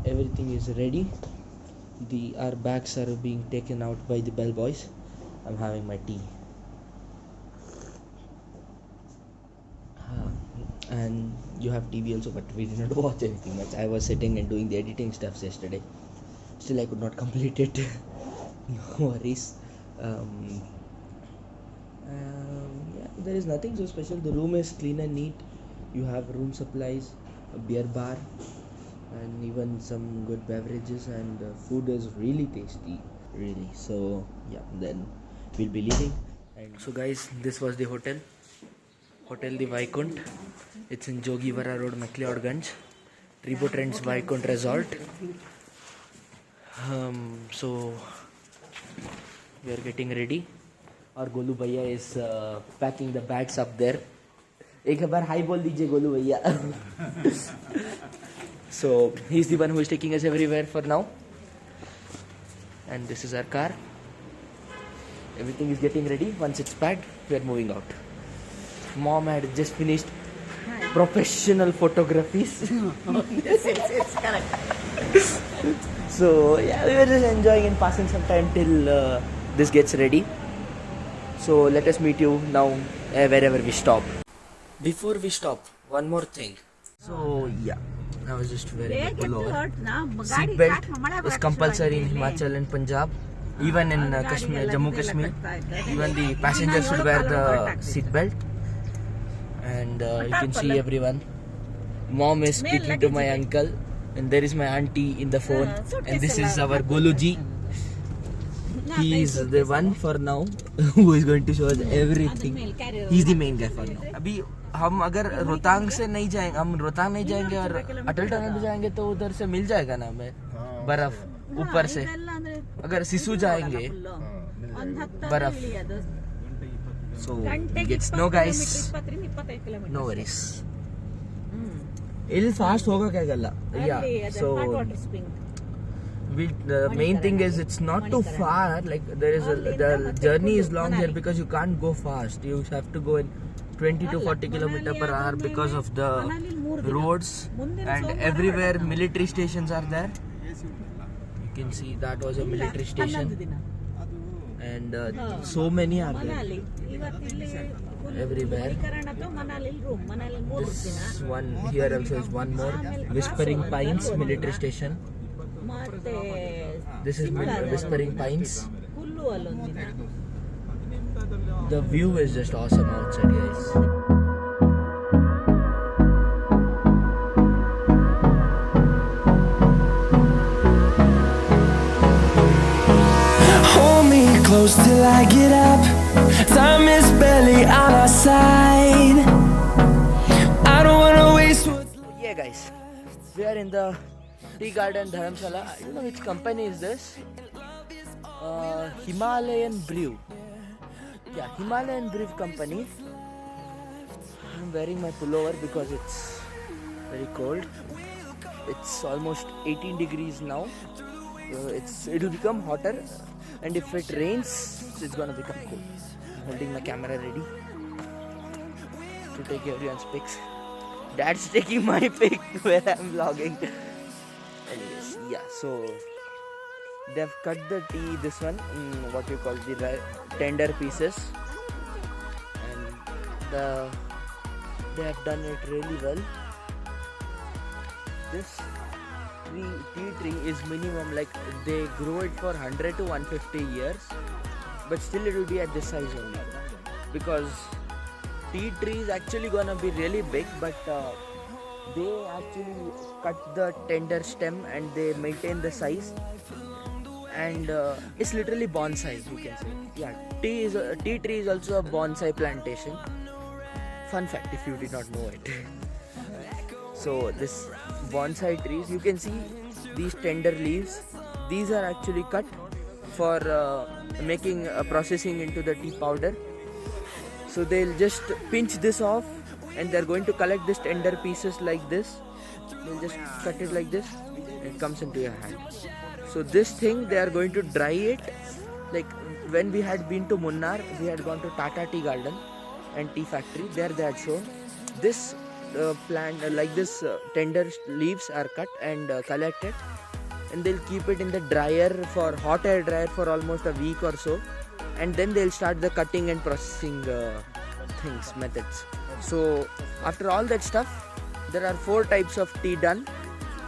everything is ready. Our bags are being taken out by the bellboys. I'm having my tea. And you have TV also, but we did not watch anything much. I was sitting and doing the editing stuffs yesterday. Still, I could not complete it. No worries. Yeah, there is nothing so special. The room is clean and neat. You have room supplies, a beer bar, and even some good beverages, and food is really tasty, really. So yeah, then we'll be leaving. And so guys, this was the hotel the Vaikunt. It's in Jogivara Road, McLeodganj. Tribo Trends Vaikunt Resort. So we are getting ready. Our Golu Bhaiya is packing the bags up there. एक बार high बोल दीजिए गोलू भैया. So he's the one who is taking us everywhere for now. And this is our car. Everything is getting ready. Once it's packed, we are moving out. Mom had just finished professional photographies. It's correct. So yeah, we were just enjoying and passing some time till this gets ready. So let us meet you now wherever we stop. Before we stop, one more thing. So yeah, I was just wearing a pullover. Seat belt is compulsory in Himachal and Punjab. Even in Kashmir, Jammu Kashmir, even the passengers should wear the seat belt. And you can see everyone. Mom is speaking to my uncle, and there is my auntie in the phone. And this is our Goluji. He is the one for now who is going to show us everything. He is the main guy for now. अभी हम अगर रोहतांग से नहीं जाएंगे, हम रोहतांग नहीं जाएंगे और अटल टनल जाएंगे तो उधर से मिल जाएगा ना हमें बर्फ ऊपर से. अगर सिसु जाएंगे बर्फ. So we get snow guys. No worries. It'll fast होगा क्या गल्ला? Yeah. So the main thing is it's not too far. Like the journey is long here because you can't go fast. You have to go in 20 to 40 km per hour because of the roads, and everywhere military stations are there. You can see that was a military station, and so many are there everywhere. This one here also is one more, Whispering Pines military station. This is Whispering Pines. The view is just awesome outside, guys. Hold me close till I get up. Time is barely on our side. I don't wanna waste what's left. Yeah, guys, we are in the Tea Garden Dharamshala. I don't know which company is this. Himalayan Brew. Yeah, Himalayan Brew Company. I'm wearing my pullover because it's very cold. It's almost 18 degrees now. It'll become hotter, and if it rains, it's gonna become cool. I'm holding my camera ready to take everyone's pics. Dad's taking my pic where I'm vlogging. Anyways, yeah, so they've cut the tea, this one, in what you call the tender pieces, and they have done it really well. This tea tree is minimum, like they grow it for 100 to 150 years, but still it will be at this size only, because tea tree is actually gonna be really big, but they actually cut the tender stem and they maintain the size, and it's literally bonsai, you can say. Yeah, tea tree is also a bonsai plantation. Fun fact if you did not know it. So this bonsai trees, you can see these tender leaves. These are actually cut for making processing into the tea powder. So they'll just pinch this off, and they're going to collect this tender pieces like this. They'll just cut it like this, and it comes into your hand. So this thing, they are going to dry it. Like when we had been to Munnar, we had gone to Tata Tea Garden and Tea Factory. There they had shown this plant like this tender leaves are cut and collected, and they'll keep it in the dryer for hot air dryer for almost a week or so, and then they'll start the cutting and processing things methods. So after all that stuff, there are 4 types of tea done: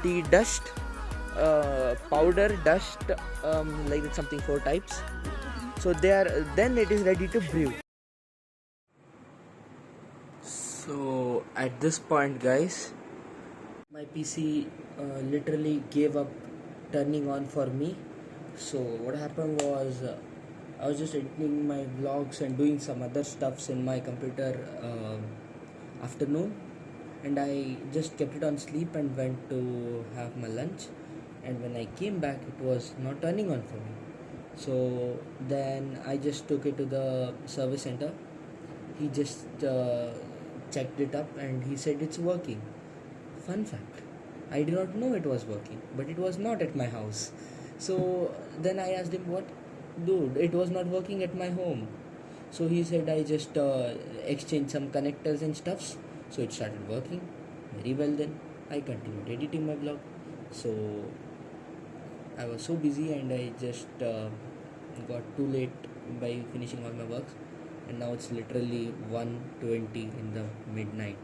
tea dust, powder, dust, like that, something 4 types. So then it is ready to brew. So at this point, guys, my PC literally gave up turning on for me. So what happened was, I was just editing my vlogs and doing some other stuffs in my computer afternoon, and I just kept it on sleep and went to have my lunch, and when I came back it was not turning on for me. So then I just took it to the service center. He just checked it up and he said it's working. Fun fact, I did not know it was working, but it was not at my house. So then I asked him, what? Dude, it was not working at my home. So he said I just exchanged some connectors and stuffs, so it started working. Very well then, I continued editing my vlog. So I was so busy and I just got too late by finishing all my works, and now it's literally 1:20 in the midnight.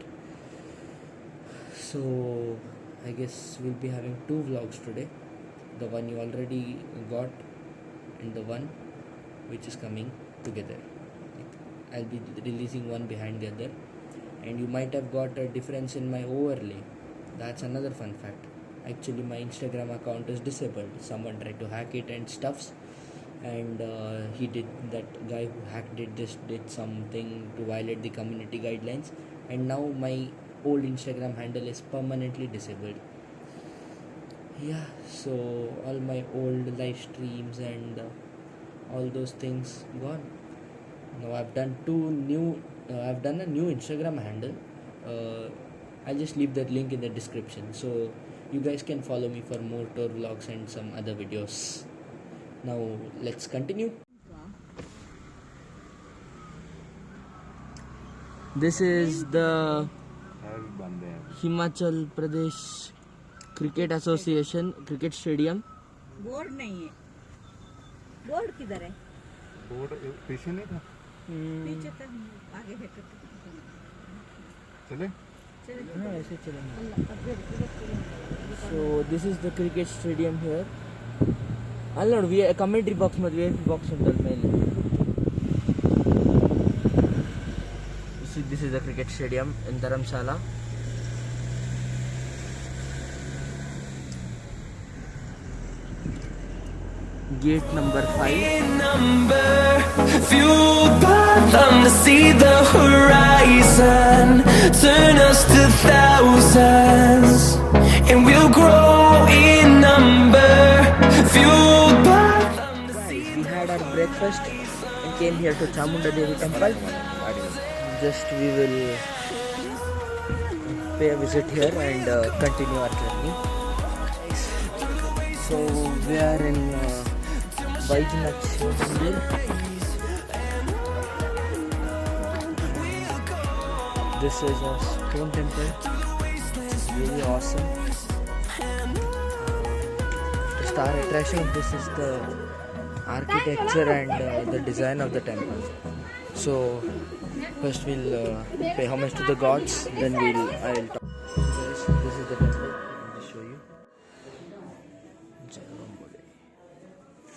So I guess we'll be having 2 vlogs today, the one you already got and the one which is coming together. I'll be releasing one behind the other, and you might have got a difference in my overlay. That's another fun fact. Actually, my Instagram account is disabled. Someone tried to hack it and stuffs, and that guy who hacked it just did something to violate the community guidelines, and now my old Instagram handle is permanently disabled. Yeah, so all my old live streams and all those things gone. Now I've done a new Instagram handle. I'll just leave that link in the description, so you guys can follow me for more tour vlogs and some other videos. Now let's continue. This is the Himachal Pradesh Cricket Association Cricket Stadium. Board नहीं है. Board किधर है? Board पीछे नहीं था. पीछे तक आगे है. चले हाँ ऐसे चलेंगे. So this is the cricket stadium here. Allora, we are commentary box मध्ये VIP box untal ಮೇಲೆ. See, this is the cricket stadium in Dharamshala. Gate number 5. Number fueled by them to see the horizon, turn us to thousands, and we'll grow in number. Fueled by them to see. We had our breakfast and came here to Chamunda Devi temple. Just we will pay a visit here and continue our journey. So we are in Vaidinath Shiva Mandir. This is a stone temple. It's really awesome. The star attraction of this is the architecture and the design of the temple. So first we'll pay homage to the gods, then I'll talk. This is the temple. I'll just show you.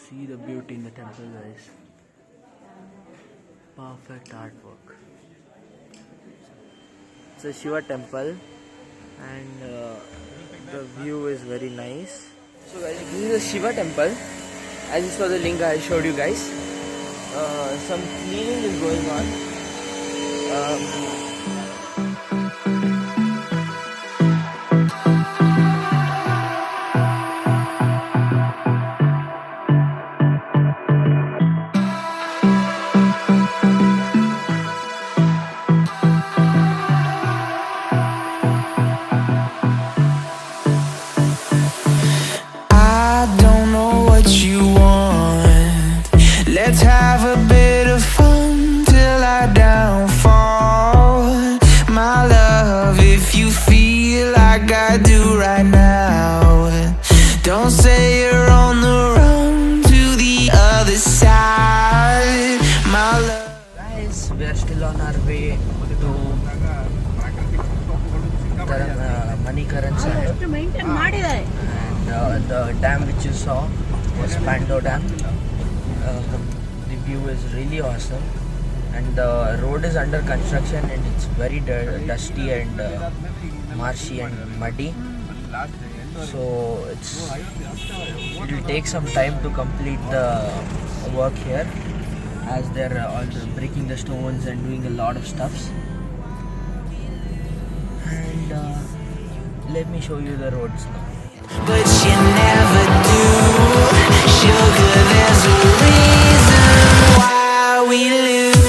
See the beauty in the temple, guys. Perfect artwork. It's a Shiva temple, and the view is very nice. So guys, this is a Shiva temple. As you saw the link I showed you guys, some cleaning is going on. I don't know what you want. Let's have a bit of fun till I downfall. love. Guys, we are still on our way to Manikaran Sahib. ಎಷ್ಟು maintain ಮಾಡಿದ್ದಾರೆ. And the dam which you saw was Pando Dam. The view is really awesome, and the road is under construction and it's very dusty and marshy and muddy. So it will take some time to complete the work here, as they're all breaking the stones and doing a lot of stuffs. And let me show you the roads now. But you never do. Sugar, there's a reason why we lose.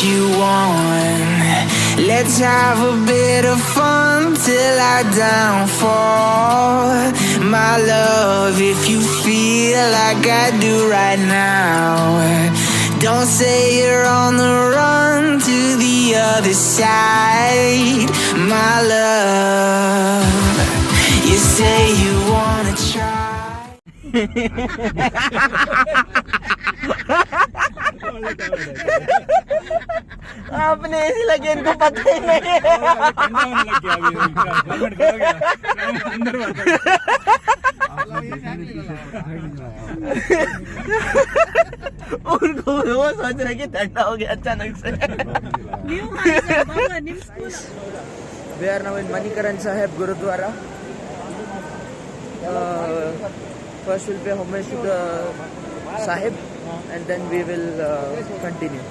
You want. Let's have a bit of fun till I downfall. My love, if you feel like I do right now, don't say you're on the run to the other side. My love, you say you wanna try. आपने ऐसी लगे इनको पता ही नहीं उनको वो सोच रहे कि ठंडा हो गया अचानक से. ನೀವು ಮಾಡಿದ್ರೆ ಬಾಬಾ ನಿಮ್ಮ school. We are now in Manikaran Sahib Gurudwara. First we'll pay homage to the Sahib and then we will continue.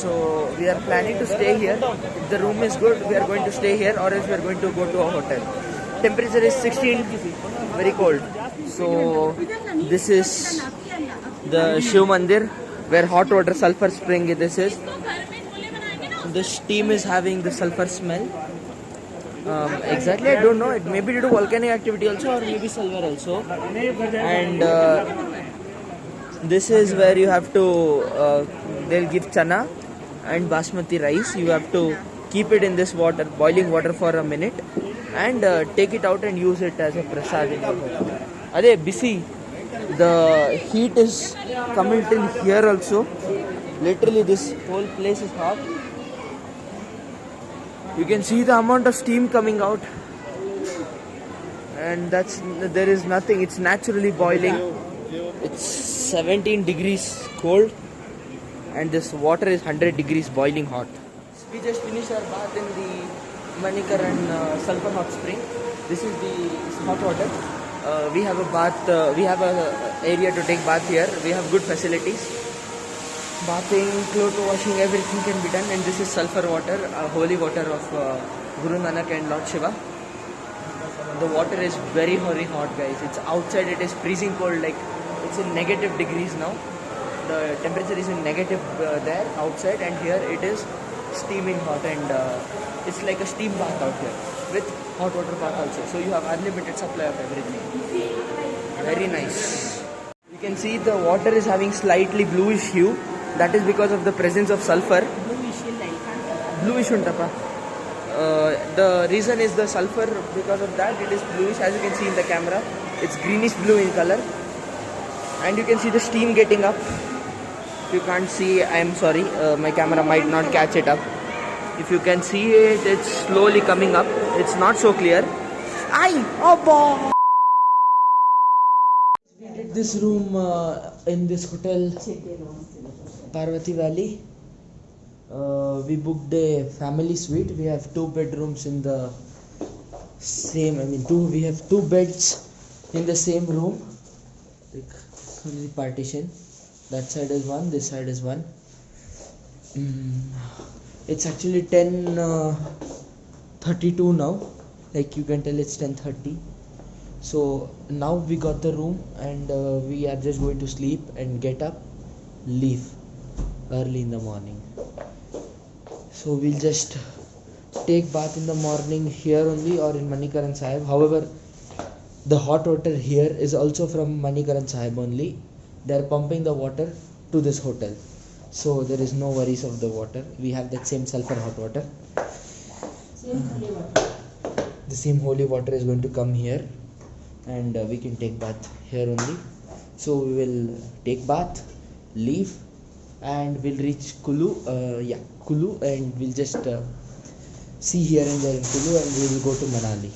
So we are planning to stay here. If the room is good, we are going to stay here, or else we are going to go to a hotel. Temperature is 16, very cold. So this is the Shiv Mandir, where hot water sulfur spring this is. The steam is having the sulfur smell. Exactly, I don't know. It may be due to volcanic activity also, or maybe sulfur also. And this is where you have to, they'll give chana and basmati rice. You have to keep it in this water, boiling water, for a minute, and take it out and use it as a prasad in your home. Ade bisi, the heat is coming till here also. Literally this whole place is hot. You can see the amount of steam coming out, and there is nothing. It's naturally boiling. It's 17 degrees cold, and this water is 100 degrees boiling hot. We just finished our bath in the Manikaran sulfur hot spring. This is the hot water. We have a bath. We have a area to take bath here. We have good facilities. Bathing, clothes washing, everything can be done. And this is sulfur water, holy water of Guru Nanak and Lord Shiva. The water is very, very hot, guys. It's outside. It is freezing cold. Like it's in negative degrees now. The temperature is in negative there outside, and here it is steaming hot, and it's like a steam bath out here with hot water bath also. So you have unlimited supply of everything. Very nice. You can see the water is having slightly bluish hue. That is because of the presence of sulfur. Bluish untapa. The reason is the sulfur. Because of that, it is bluish. As you can see in the camera, it's greenish blue in color, and you can see the steam getting up. If you can't see, I am sorry. My camera might not catch it up. If you can see it, it's slowly coming up. It's not so clear. We did this room in this hotel, Parvati Valley. We booked a family suite. We have 2 bedrooms in the same. We have 2 beds in the same room. Like the partition. That side is one. This side is one. It's actually 10:32 now. Like you can tell, it's 10:30. So now we got the room, and we are just going to sleep and get up, leave early in the morning. So we'll just take bath in the morning here only or in Manikaran Sahib. However, the hot water here is also from Manikaran Sahib only. They are pumping the water to this hotel, so there is no worries of the water. We have that same sulfur hot water. The same holy water is going to come here, and we can take bath here only. So we will take bath, leave, and we'll reach Kulu. Kulu, and we'll just see here and there in Kulu, and we will go to Manali.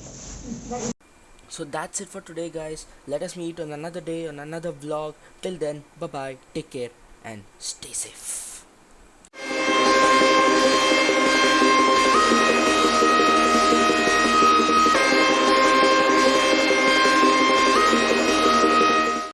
So that's it for today, guys. Let us meet on another day on another vlog. Till then, bye bye, take care, and stay safe.